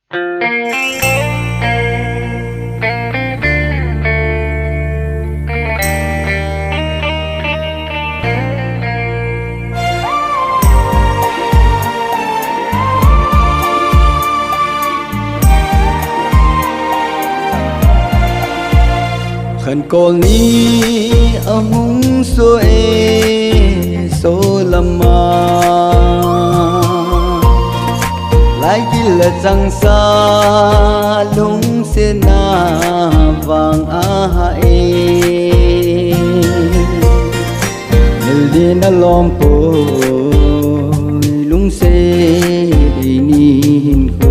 khẩn cô ni hung số e số lama lại chỉ là rằng xa lung sẽ na vàng e nơi đi na lom po lung sẽ đi nhìn cô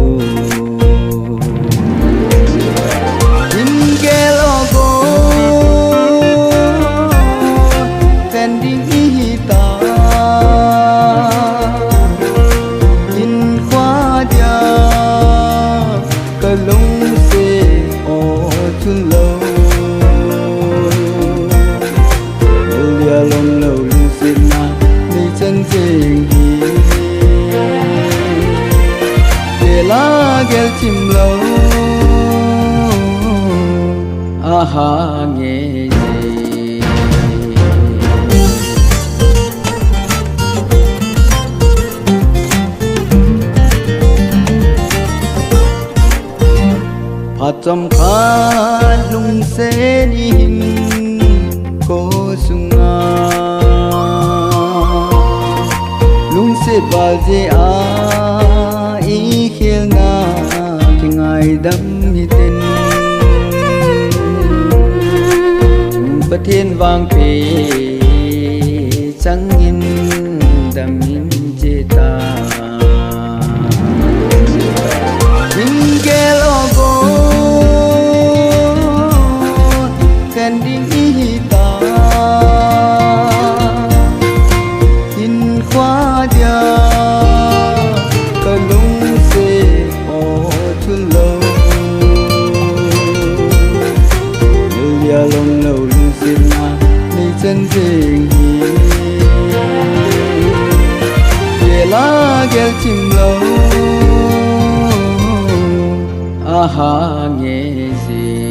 chim lâu aha nghe gì phát trong khát lung sẽ nhìn cô sunga lung sẽ bao giờ ý khiêu na ngày đắm như tên bất thiên vang phê chẳng nhìn đắm nhìn chê ta nhìn kê lo cô khen đi ta nhìn khoa dia cơ lung sẽ lông lâu lưu xin na ni chân tình hi về lá ghé chim lâu aha nghe gì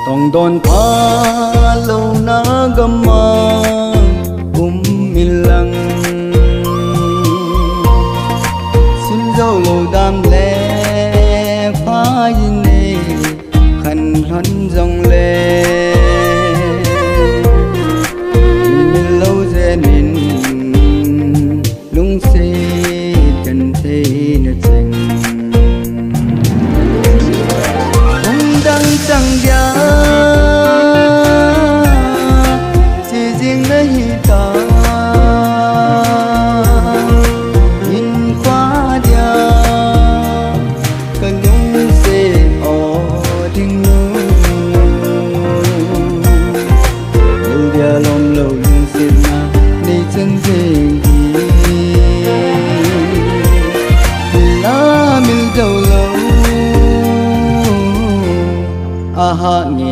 tong don pa lâu na gama milang xin dâu lâu đam lệ phá yin nê khăn hân dòng lệ min lâu dê nín lung xê chân thế nè chênh hung đăng chẳng giá aha nghe